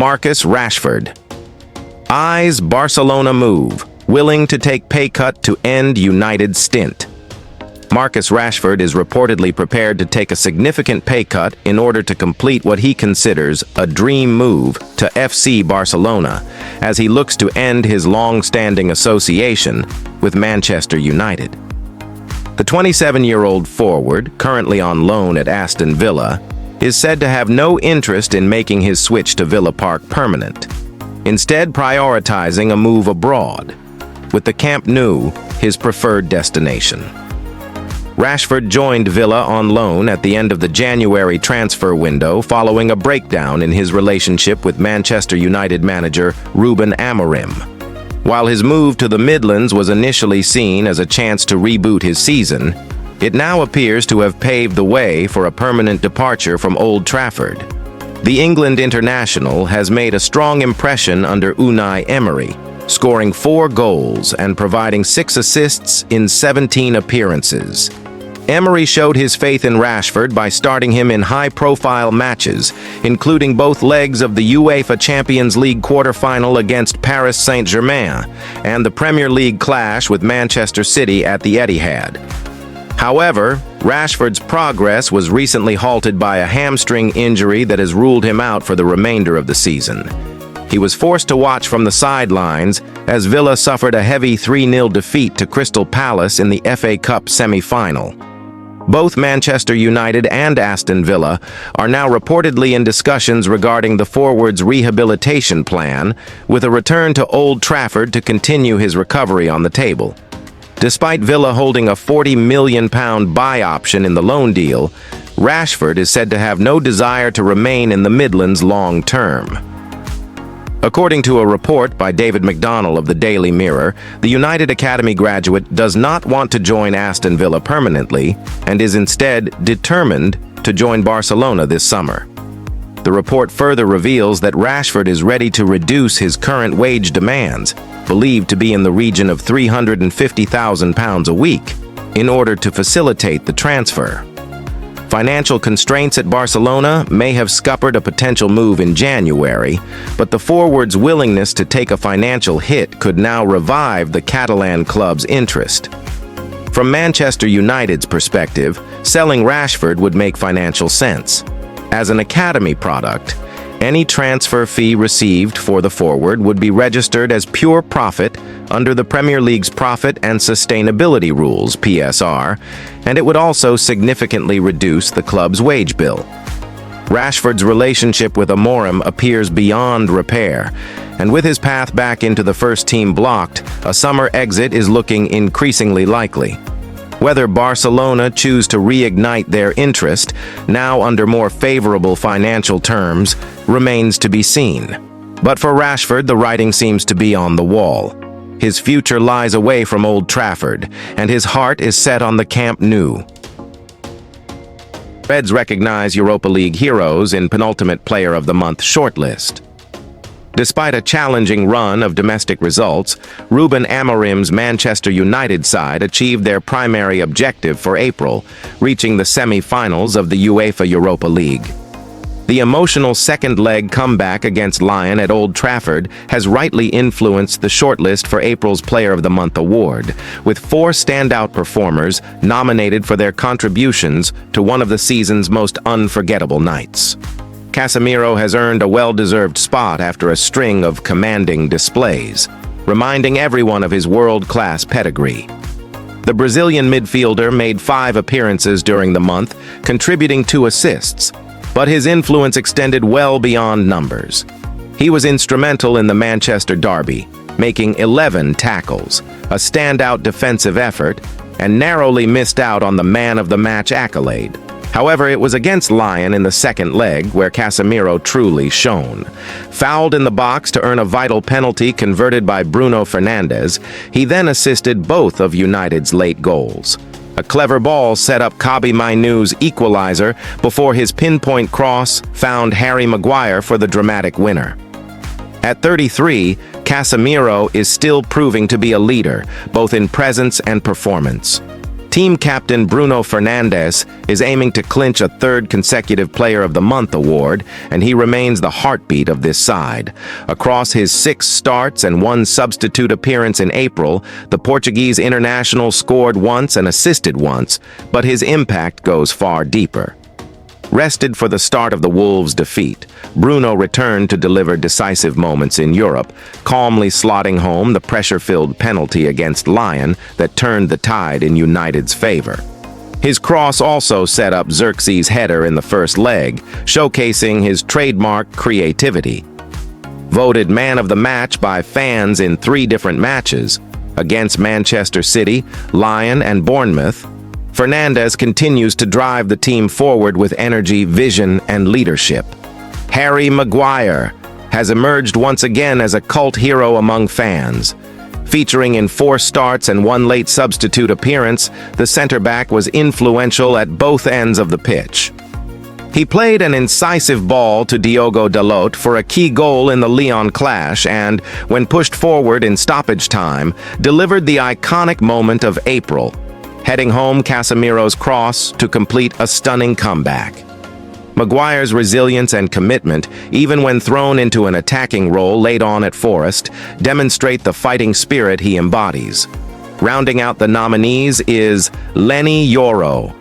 Marcus Rashford. Eyes Barcelona move, willing to take pay cut to end United's stint. Marcus Rashford is reportedly prepared to take a significant pay cut in order to complete what he considers a dream move to FC Barcelona, as he looks to end his long-standing association with Manchester United. The 27-year-old forward, currently on loan at Aston Villa, is said to have no interest in making his switch to Villa Park permanent, instead prioritizing a move abroad, with the Camp Nou his preferred destination. Rashford joined Villa on loan at the end of the January transfer window following a breakdown in his relationship with Manchester United manager Ruben Amorim. While his move to the Midlands was initially seen as a chance to reboot his season, it now appears to have paved the way for a permanent departure from Old Trafford. The England international has made a strong impression under Unai Emery, scoring 4 goals and providing 6 assists in 17 appearances. Emery showed his faith in Rashford by starting him in high-profile matches, including both legs of the UEFA Champions League quarter-final against Paris Saint-Germain and the Premier League clash with Manchester City at the Etihad. However, Rashford's progress was recently halted by a hamstring injury that has ruled him out for the remainder of the season. He was forced to watch from the sidelines as Villa suffered a heavy 3-0 defeat to Crystal Palace in the FA Cup semi-final. Both Manchester United and Aston Villa are now reportedly in discussions regarding the forward's rehabilitation plan, with a return to Old Trafford to continue his recovery on the table. Despite Villa holding a £40 million buy option in the loan deal, Rashford is said to have no desire to remain in the Midlands long term. According to a report by David McDonnell of the Daily Mirror, the United Academy graduate does not want to join Aston Villa permanently and is instead determined to join Barcelona this summer. The report further reveals that Rashford is ready to reduce his current wage demands, believed to be in the region of £350,000 a week, in order to facilitate the transfer. Financial constraints at Barcelona may have scuppered a potential move in January, but the forward's willingness to take a financial hit could now revive the Catalan club's interest. From Manchester United's perspective, selling Rashford would make financial sense. As an academy product, any transfer fee received for the forward would be registered as pure profit under the Premier League's Profit and Sustainability Rules (PSR), and it would also significantly reduce the club's wage bill. Rashford's relationship with Amorim appears beyond repair, and with his path back into the first team blocked, a summer exit is looking increasingly likely. Whether Barcelona choose to reignite their interest, now under more favorable financial terms, remains to be seen. But for Rashford, the writing seems to be on the wall. His future lies away from Old Trafford, and his heart is set on the Camp Nou. Reds recognize Europa League heroes in penultimate Player of the Month shortlist. Despite a challenging run of domestic results, Ruben Amorim's Manchester United side achieved their primary objective for April, reaching the semi-finals of the UEFA Europa League. The emotional second-leg comeback against Lyon at Old Trafford has rightly influenced the shortlist for April's Player of the Month award, with 4 standout performers nominated for their contributions to one of the season's most unforgettable nights. Casemiro has earned a well-deserved spot after a string of commanding displays, reminding everyone of his world-class pedigree. The Brazilian midfielder made 5 appearances during the month, contributing 2 assists, but his influence extended well beyond numbers. He was instrumental in the Manchester derby, making 11 tackles, a standout defensive effort, and narrowly missed out on the man-of-the-match accolade. However, it was against Lyon in the second leg where Casemiro truly shone. Fouled in the box to earn a vital penalty converted by Bruno Fernandes, he then assisted both of United's late goals. A clever ball set up Kobbie Mainoo's equalizer before his pinpoint cross found Harry Maguire for the dramatic winner. At 33, Casemiro is still proving to be a leader, both in presence and performance. Team captain Bruno Fernandes is aiming to clinch a third consecutive Player of the Month award, and he remains the heartbeat of this side. Across his 6 starts and 1 substitute appearance in April, the Portuguese international scored once and assisted once, but his impact goes far deeper. Rested for the start of the Wolves' defeat, Bruno returned to deliver decisive moments in Europe, calmly slotting home the pressure-filled penalty against Lyon that turned the tide in United's favor. His cross also set up Xerxes' header in the first leg, showcasing his trademark creativity. Voted man of the match by fans in 3 different matches, against Manchester City, Lyon, and Bournemouth, Fernandes continues to drive the team forward with energy, vision, and leadership. Harry Maguire has emerged once again as a cult hero among fans. Featuring in 4 starts and 1 late substitute appearance, the centre-back was influential at both ends of the pitch. He played an incisive ball to Diogo Dalot for a key goal in the Lyon clash and, when pushed forward in stoppage time, delivered the iconic moment of April, heading home Casemiro's cross to complete a stunning comeback. Maguire's resilience and commitment, even when thrown into an attacking role late on at Forest, demonstrate the fighting spirit he embodies. Rounding out the nominees is Leny Yoro,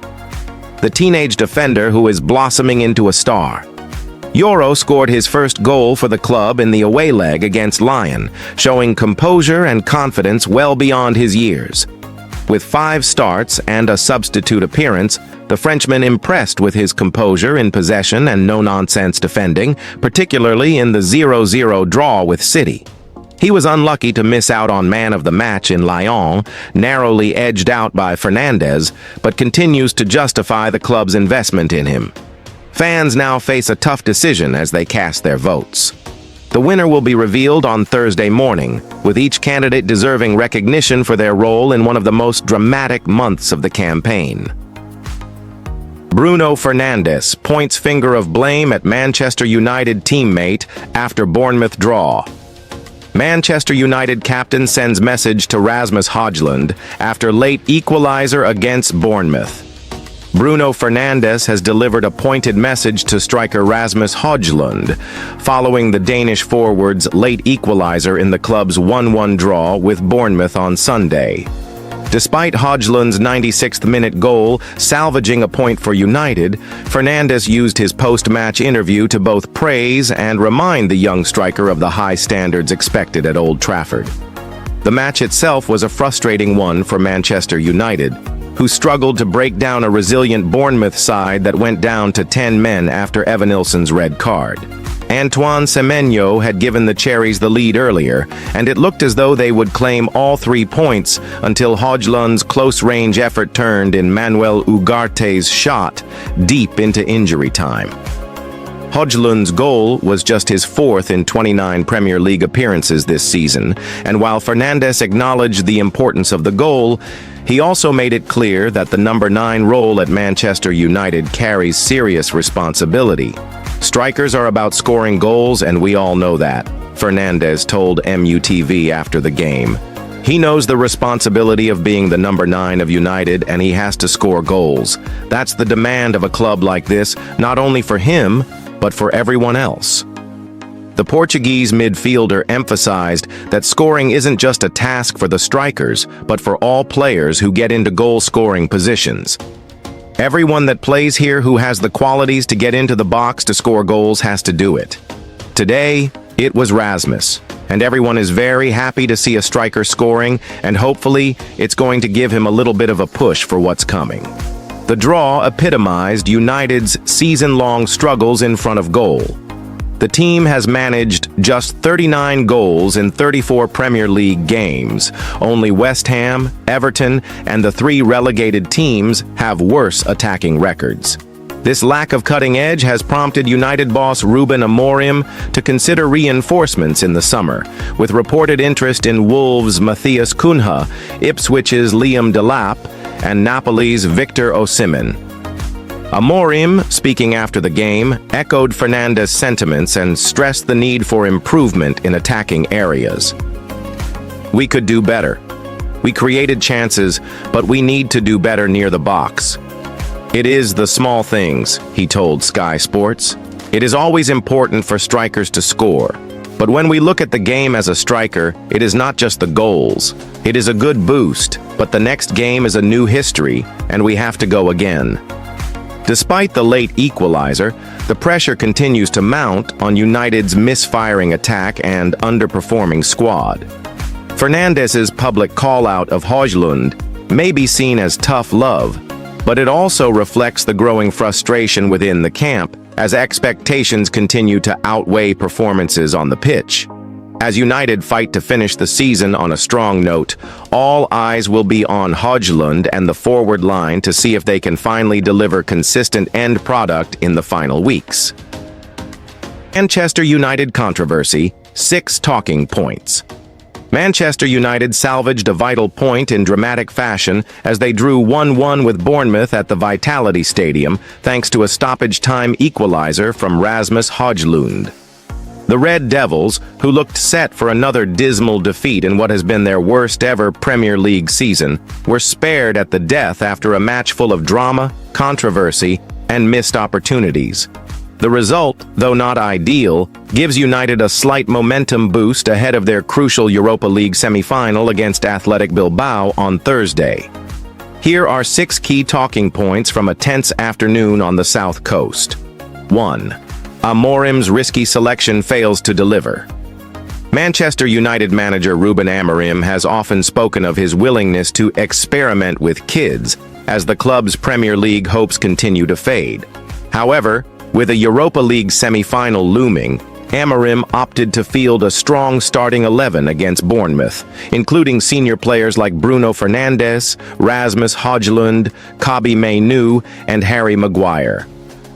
the teenage defender who is blossoming into a star. Yoro scored his first goal for the club in the away leg against Lyon, showing composure and confidence well beyond his years. With 5 starts and a substitute appearance, the Frenchman impressed with his composure in possession and no-nonsense defending, particularly in the 0-0 draw with City. He was unlucky to miss out on man of the match in Lyon, narrowly edged out by Fernandez, but continues to justify the club's investment in him. Fans now face a tough decision as they cast their votes. The winner will be revealed on Thursday morning, with each candidate deserving recognition for their role in one of the most dramatic months of the campaign. Bruno Fernandes points finger of blame at Manchester United teammate after Bournemouth draw. Manchester United captain sends message to Rasmus Højlund after late equalizer against Bournemouth. Bruno Fernandes has delivered a pointed message to striker Rasmus Højlund, following the Danish forward's late equalizer in the club's 1-1 draw with Bournemouth on Sunday. Despite Højlund's 96th-minute goal salvaging a point for United, Fernandes used his post-match interview to both praise and remind the young striker of the high standards expected at Old Trafford. The match itself was a frustrating one for Manchester United, who struggled to break down a resilient Bournemouth side that went down to 10 men after Evanilson's red card. Antoine Semenyo had given the Cherries the lead earlier, and it looked as though they would claim all 3 points until Højlund's close-range effort turned in Manuel Ugarte's shot deep into injury time. Højlund's goal was just his 4th in 29 Premier League appearances this season, and while Fernandes acknowledged the importance of the goal, he also made it clear that the number 9 role at Manchester United carries serious responsibility. Strikers are about scoring goals, and we all know that, Fernandes told MUTV after the game. He knows the responsibility of being the number 9 of United, and he has to score goals. That's the demand of a club like this, not only for him, but for everyone else. The Portuguese midfielder emphasized that scoring isn't just a task for the strikers, but for all players who get into goal-scoring positions. Everyone that plays here who has the qualities to get into the box to score goals has to do it. Today, it was Rasmus, and everyone is very happy to see a striker scoring, and hopefully, it's going to give him a little bit of a push for what's coming. The draw epitomized United's season-long struggles in front of goal. The team has managed just 39 goals in 34 Premier League games. Only West Ham, Everton, and the 3 relegated teams have worse attacking records. This lack of cutting edge has prompted United boss Ruben Amorim to consider reinforcements in the summer, with reported interest in Wolves' Matthias Cunha, Ipswich's Liam Delap, and Napoli's Victor Osimhen. Amorim, speaking after the game, echoed Fernandes' sentiments and stressed the need for improvement in attacking areas. "We could do better. We created chances, but we need to do better near the box. It is the small things, he told Sky Sports. It is always important for strikers to score. But when we look at the game as a striker, it is not just the goals. It is a good boost, but the next game is a new history, and we have to go again. Despite the late equalizer, the pressure continues to mount on United's misfiring attack and underperforming squad. Fernandez's public call-out of Højlund may be seen as tough love, but it also reflects the growing frustration within the camp as expectations continue to outweigh performances on the pitch. As United fight to finish the season on a strong note, all eyes will be on Højlund and the forward line to see if they can finally deliver consistent end product in the final weeks. Manchester United controversy, 6 talking points. Manchester United salvaged a vital point in dramatic fashion as they drew 1-1 with Bournemouth at the Vitality Stadium thanks to a stoppage-time equalizer from Rasmus Højlund. The Red Devils, who looked set for another dismal defeat in what has been their worst-ever Premier League season, were spared at the death after a match full of drama, controversy, and missed opportunities. The result, though not ideal, gives United a slight momentum boost ahead of their crucial Europa League semi-final against Athletic Bilbao on Thursday. Here are 6 key talking points from a tense afternoon on the South Coast. 1. Amorim's risky selection fails to deliver. Manchester United manager Ruben Amorim has often spoken of his willingness to experiment with kids as the club's Premier League hopes continue to fade. However, with a Europa League semi-final looming, Amorim opted to field a strong starting 11 against Bournemouth, including senior players like Bruno Fernandes, Rasmus Højlund, Kobbie Mainoo, and Harry Maguire.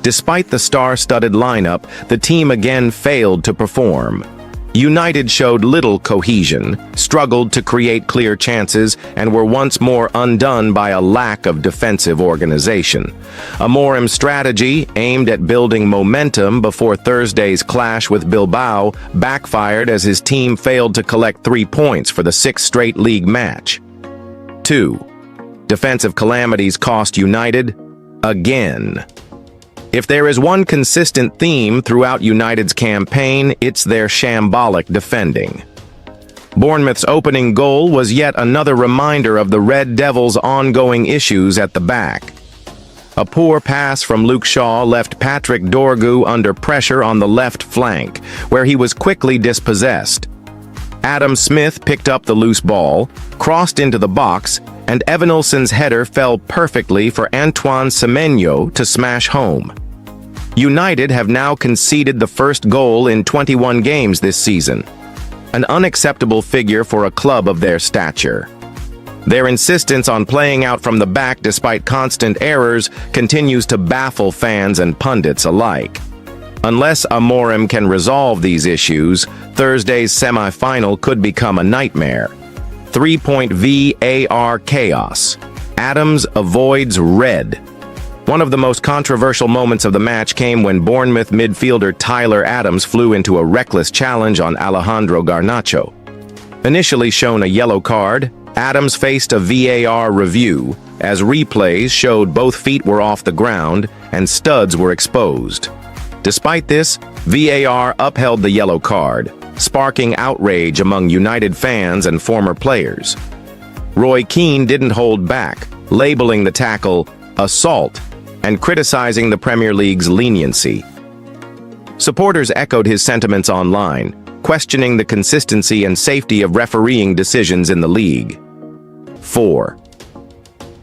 Despite the star-studded lineup, the team again failed to perform. United showed little cohesion, struggled to create clear chances, and were once more undone by a lack of defensive organization. Amorim's strategy, aimed at building momentum before Thursday's clash with Bilbao, backfired as his team failed to collect 3 points for the 6th straight league match. 2. Defensive calamities cost United again. If there is one consistent theme throughout United's campaign, it's their shambolic defending. Bournemouth's opening goal was yet another reminder of the Red Devils' ongoing issues at the back. A poor pass from Luke Shaw left Patrick Dorgu under pressure on the left flank, where he was quickly dispossessed. Adam Smith picked up the loose ball, crossed into the box, and Evanilson's header fell perfectly for Antoine Semenyo to smash home. United have now conceded the first goal in 21 games this season, an unacceptable figure for a club of their stature. Their insistence on playing out from the back despite constant errors continues to baffle fans and pundits alike. Unless Amorim can resolve these issues, Thursday's semi-final could become a nightmare. 3-point VAR chaos. Adams avoids red. One of the most controversial moments of the match came when Bournemouth midfielder Tyler Adams flew into a reckless challenge on Alejandro Garnacho. Initially shown a yellow card, Adams faced a VAR review, as replays showed both feet were off the ground and studs were exposed. Despite this, VAR upheld the yellow card, sparking outrage among United fans and former players. Roy Keane didn't hold back, labeling the tackle assault and criticizing the Premier League's leniency. Supporters echoed his sentiments online, questioning the consistency and safety of refereeing decisions in the league. 4.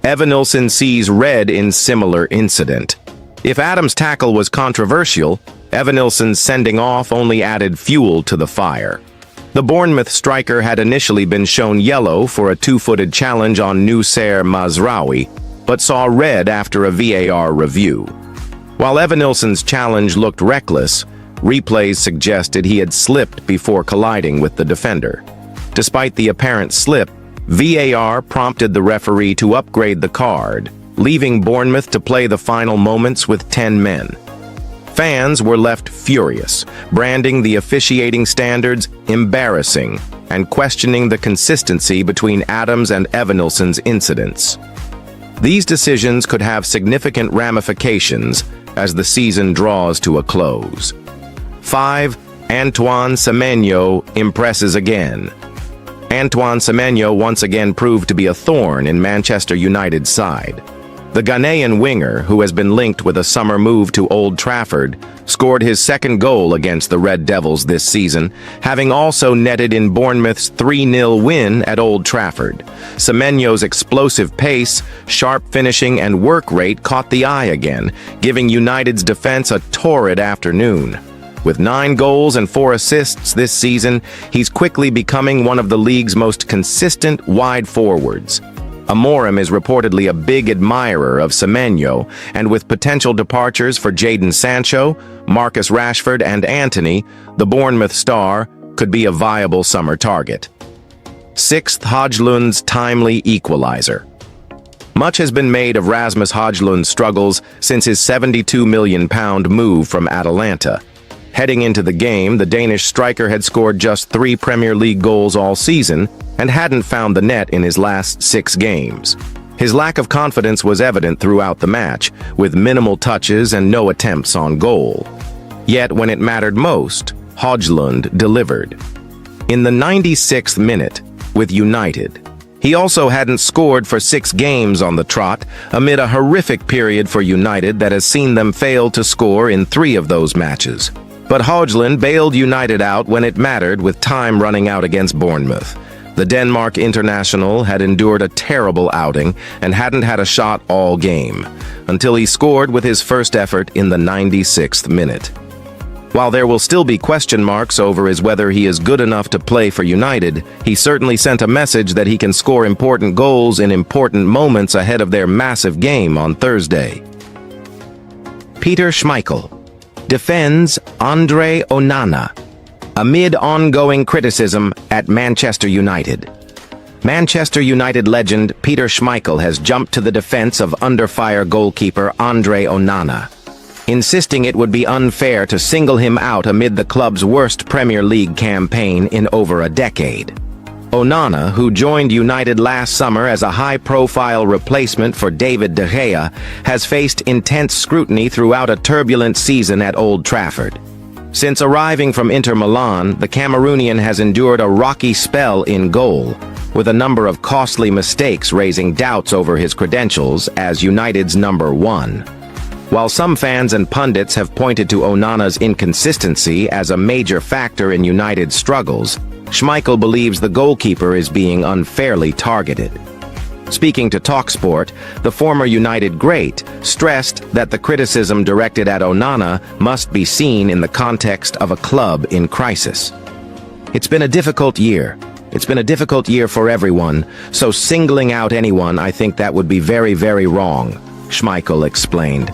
Evanilson sees red in similar incident. If Adams' tackle was controversial, Evanilson's sending off only added fuel to the fire. The Bournemouth striker had initially been shown yellow for a 2-footed challenge on Noussair Mazraoui, but saw red after a VAR review. While Evanilson's challenge looked reckless, replays suggested he had slipped before colliding with the defender. Despite the apparent slip, VAR prompted the referee to upgrade the card, leaving Bournemouth to play the final moments with 10 men. Fans were left furious, branding the officiating standards embarrassing and questioning the consistency between Adams and Evanilson's incidents. These decisions could have significant ramifications as the season draws to a close. 5. Antoine Semenyo impresses again. Antoine Semenyo once again proved to be a thorn in Manchester United's side. The Ghanaian winger, who has been linked with a summer move to Old Trafford, scored his second goal against the Red Devils this season, having also netted in Bournemouth's 3-0 win at Old Trafford. Semenyo's explosive pace, sharp finishing, and work rate caught the eye again, giving United's defense a torrid afternoon. With 9 goals and 4 assists this season, he's quickly becoming one of the league's most consistent wide forwards. Amorim is reportedly a big admirer of Semenyo, and with potential departures for Jadon Sancho, Marcus Rashford, and Antony, the Bournemouth star could be a viable summer target. 6th, Højlund's timely equalizer. Much has been made of Rasmus Højlund's struggles since his £72 million move from Atalanta. Heading into the game, the Danish striker had scored just 3 Premier League goals all season and hadn't found the net in his last 6 games. His lack of confidence was evident throughout the match, with minimal touches and no attempts on goal. Yet when it mattered most, Højlund delivered. In the 96th minute, with United, he also hadn't scored for 6 games on the trot, amid a horrific period for United that has seen them fail to score in 3 of those matches. But Højlund bailed United out when it mattered, with time running out against Bournemouth. The Denmark international had endured a terrible outing and hadn't had a shot all game, until he scored with his first effort in the 96th minute. While there will still be question marks over whether he is good enough to play for United, he certainly sent a message that he can score important goals in important moments ahead of their massive game on Thursday. Peter Schmeichel defends Andre Onana amid ongoing criticism at Manchester United. Manchester United legend Peter Schmeichel has jumped to the defense of under-fire goalkeeper Andre Onana, insisting it would be unfair to single him out amid the club's worst Premier League campaign in over a decade. Onana, who joined United last summer as a high-profile replacement for David de Gea, has faced intense scrutiny throughout a turbulent season at Old Trafford. Since arriving from Inter Milan, the Cameroonian has endured a rocky spell in goal, with a number of costly mistakes raising doubts over his credentials as United's number 1. While some fans and pundits have pointed to Onana's inconsistency as a major factor in United's struggles, Schmeichel believes the goalkeeper is being unfairly targeted. Speaking to TalkSport, the former United great stressed that the criticism directed at Onana must be seen in the context of a club in crisis. It's been a difficult year. It's been a difficult year for everyone, so singling out anyone, I think that would be very, very wrong, Schmeichel explained.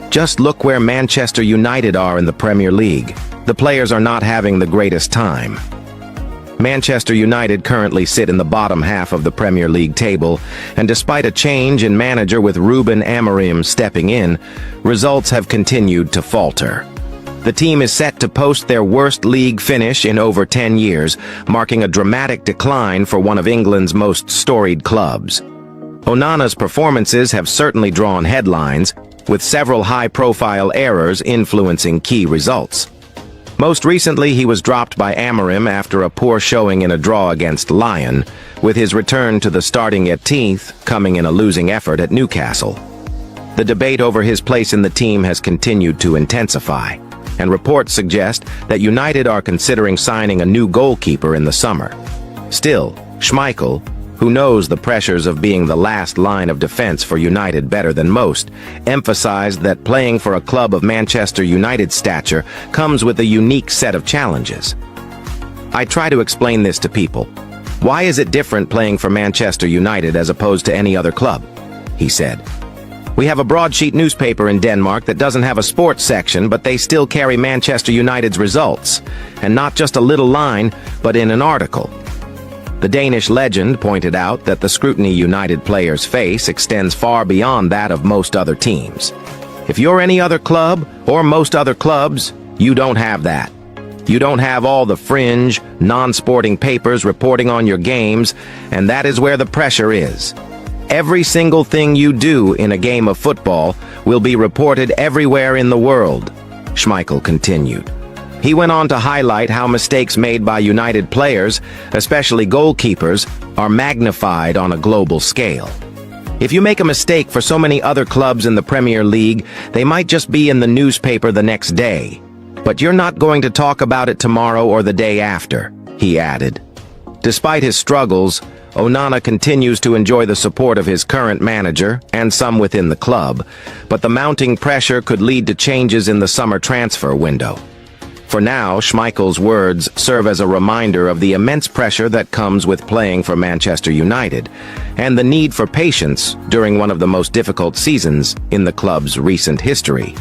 Just look where Manchester United are in the Premier League. The players are not having the greatest time. Manchester United currently sit in the bottom half of the Premier League table, and despite a change in manager with Ruben Amorim stepping in, results have continued to falter. The team is set to post their worst league finish in over 10 years, marking a dramatic decline for one of England's most storied clubs. Onana's performances have certainly drawn headlines, with several high-profile errors influencing key results. Most recently, he was dropped by Amorim after a poor showing in a draw against Lyon, with his return to the starting 18th coming in a losing effort at Newcastle. The debate over his place in the team has continued to intensify, and reports suggest that United are considering signing a new goalkeeper in the summer. Still, Schmeichel, who knows the pressures of being the last line of defense for United better than most, emphasized that playing for a club of Manchester United's stature comes with a unique set of challenges. I try to explain this to people. Why is it different playing for Manchester United as opposed to any other club? He said. We have a broadsheet newspaper in Denmark that doesn't have a sports section, but they still carry Manchester United's results, and not just a little line, but in an article. The Danish legend pointed out that the scrutiny United players face extends far beyond that of most other teams. If you're any other club, or most other clubs, you don't have that. You don't have all the fringe, non-sporting papers reporting on your games, and that is where the pressure is. Every single thing you do in a game of football will be reported everywhere in the world, Schmeichel continued. He went on to highlight how mistakes made by United players, especially goalkeepers, are magnified on a global scale. If you make a mistake for so many other clubs in the Premier League, they might just be in the newspaper the next day. But you're not going to talk about it tomorrow or the day after, he added. Despite his struggles, Onana continues to enjoy the support of his current manager and some within the club, but the mounting pressure could lead to changes in the summer transfer window. For now, Schmeichel's words serve as a reminder of the immense pressure that comes with playing for Manchester United, and the need for patience during one of the most difficult seasons in the club's recent history.